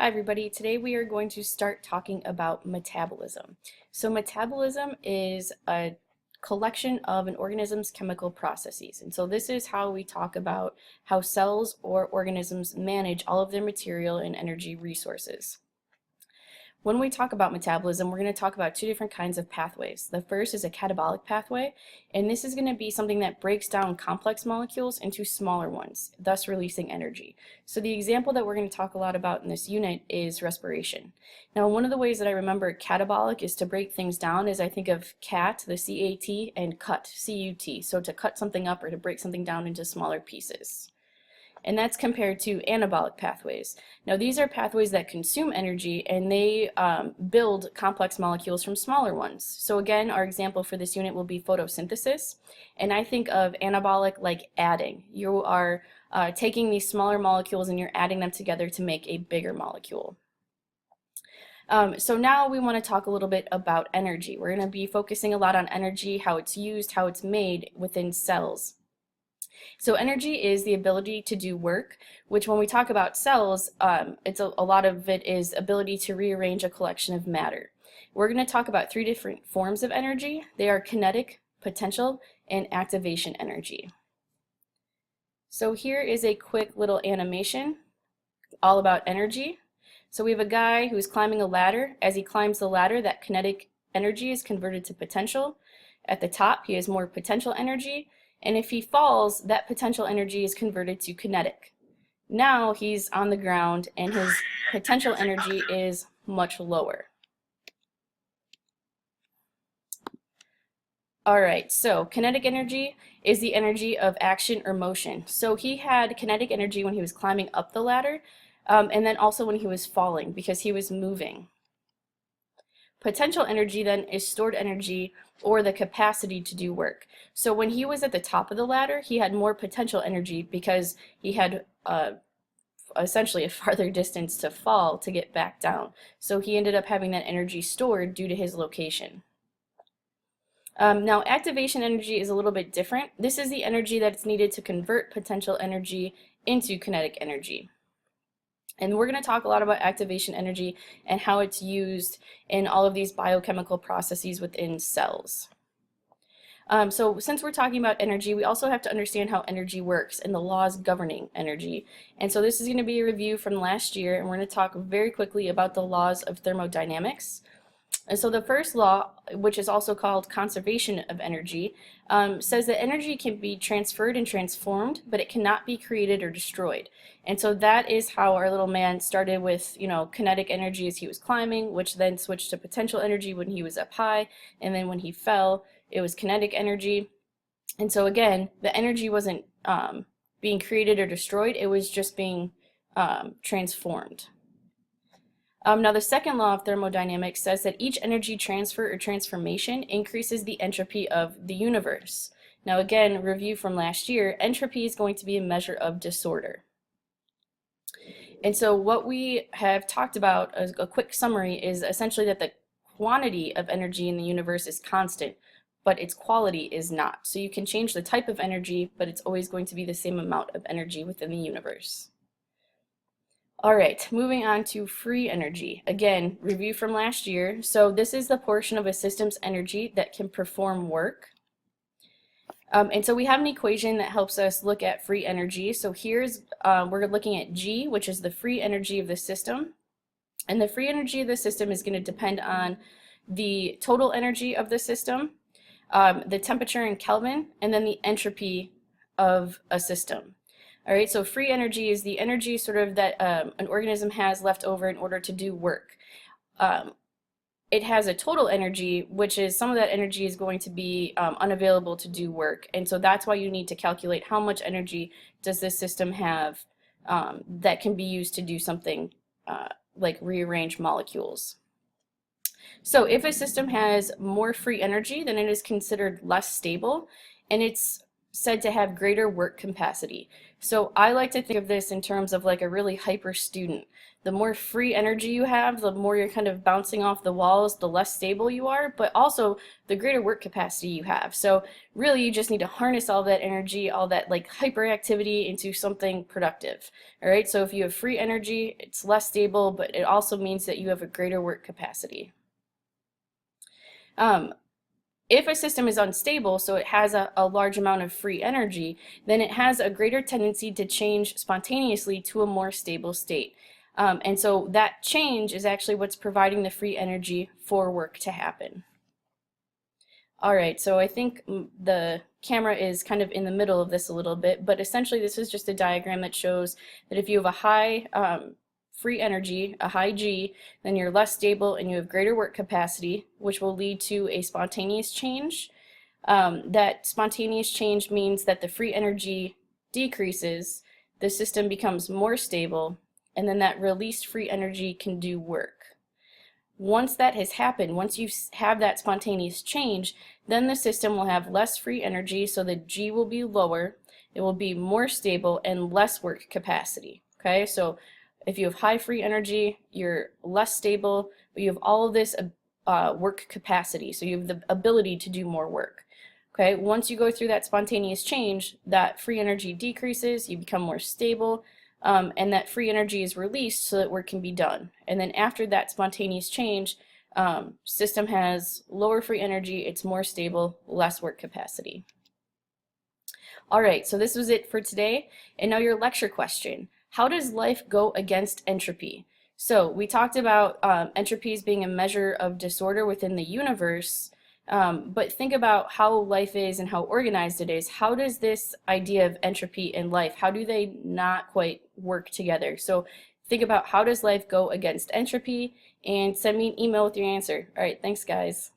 Hi everybody, today we are going to start talking about metabolism. So metabolism is a collection of an organism's chemical processes. And so this is how we talk about how cells or organisms manage all of their material and energy resources. When we talk about metabolism, we're going to talk about two different kinds of pathways. The first is a catabolic pathway, and this is going to be something that breaks down complex molecules into smaller ones, thus releasing energy. So the example that we're going to talk a lot about in this unit is respiration. Now, one of the ways that I remember catabolic is to break things down is I think of cat, the C-A-T, and cut, C-U-T, so to cut something up or to break something down into smaller pieces. And that's compared to anabolic pathways. Now these are pathways that consume energy and they build complex molecules from smaller ones. So again, our example for this unit will be photosynthesis. And I think of anabolic like adding. You are taking these smaller molecules and you're adding them together to make a bigger molecule. So now we want to talk a little bit about energy. We're going to be focusing a lot on energy, how it's used, how it's made within cells. So energy is the ability to do work, which when we talk about cells, a lot of it is ability to rearrange a collection of matter. We're going to talk about three different forms of energy. They are kinetic, potential, and activation energy. So here is a quick little animation all about energy. So we have a guy who's climbing a ladder. As he climbs the ladder, that kinetic energy is converted to potential. At the top, he has more potential energy. And if he falls, that potential energy is converted to kinetic. Now he's on the ground and his potential energy is much lower. Alright, so kinetic energy is the energy of action or motion. So he had kinetic energy when he was climbing up the ladder, and then also when he was falling because he was moving. Potential energy then is stored energy or the capacity to do work. So when he was at the top of the ladder, he had more potential energy because he had essentially a farther distance to fall to get back down. So he ended up having that energy stored due to his location. Now activation energy is a little bit different. This is the energy that's needed to convert potential energy into kinetic energy. And we're going to talk a lot about activation energy and how it's used in all of these biochemical processes within cells. So since we're talking about energy, we also have to understand how energy works and the laws governing energy. And so this is going to be a review from last year, and we're going to talk very quickly about the laws of thermodynamics. And so the first law, which is also called conservation of energy, says that energy can be transferred and transformed, but it cannot be created or destroyed. And so that is how our little man started with, kinetic energy as he was climbing, which then switched to potential energy when he was up high, and then when he fell, it was kinetic energy. And so again, the energy wasn't being created or destroyed, it was just being transformed. Now the second law of thermodynamics says that each energy transfer or transformation increases the entropy of the universe. Now again, review from last year, entropy is going to be a measure of disorder. And so what we have talked about, as a quick summary, is essentially that the quantity of energy in the universe is constant, but its quality is not. So you can change the type of energy, but it's always going to be the same amount of energy within the universe. All right, moving on to free energy. Again, review from last year. So this is the portion of a system's energy that can perform work. And so we have an equation that helps us look at free energy. So here's, we're looking at G, which is the free energy of the system. And the free energy of the system is going to depend on the total energy of the system, the temperature in Kelvin, and then the entropy of a system. All right, so free energy is the energy sort of that an organism has left over in order to do work. It has a total energy, which is some of that energy is going to be unavailable to do work. And so that's why you need to calculate how much energy does this system have that can be used to do something like rearrange molecules. So if a system has more free energy, then it is considered less stable, and it's said to have greater work capacity. So I like to think of this in terms of like a really hyper student. The more free energy you have, the more you're kind of bouncing off the walls, the less stable you are, but also the greater work capacity you have. So really you just need to harness all that energy, all that like hyperactivity into something productive. All right, so if you have free energy, it's less stable, but it also means that you have a greater work capacity. If a system is unstable, so it has a large amount of free energy, then it has a greater tendency to change spontaneously to a more stable state. And so that change is actually what's providing the free energy for work to happen. All right, so I think the camera is kind of in the middle of this a little bit, but essentially this is just a diagram that shows that if you have a high free energy, a high G, then you're less stable and you have greater work capacity, which will lead to a spontaneous change. That spontaneous change means that the free energy decreases, the system becomes more stable, and then that released free energy can do work. Once that has happened, once you have that spontaneous change, then the system will have less free energy, so the G will be lower, it will be more stable, and less work capacity. Okay, so if you have high free energy, you're less stable, but you have all of this work capacity, so you have the ability to do more work. Okay, once you go through that spontaneous change, that free energy decreases, you become more stable, and that free energy is released so that work can be done. And then after that spontaneous change, system has lower free energy, it's more stable, less work capacity. All right, so this was it for today. And now your lecture question. How does life go against entropy? So we talked about entropy as being a measure of disorder within the universe, but think about how life is and how organized it is. How does this idea of entropy and life, how do they not quite work together? So think about how does life go against entropy, and send me an email with your answer. All right, thanks guys.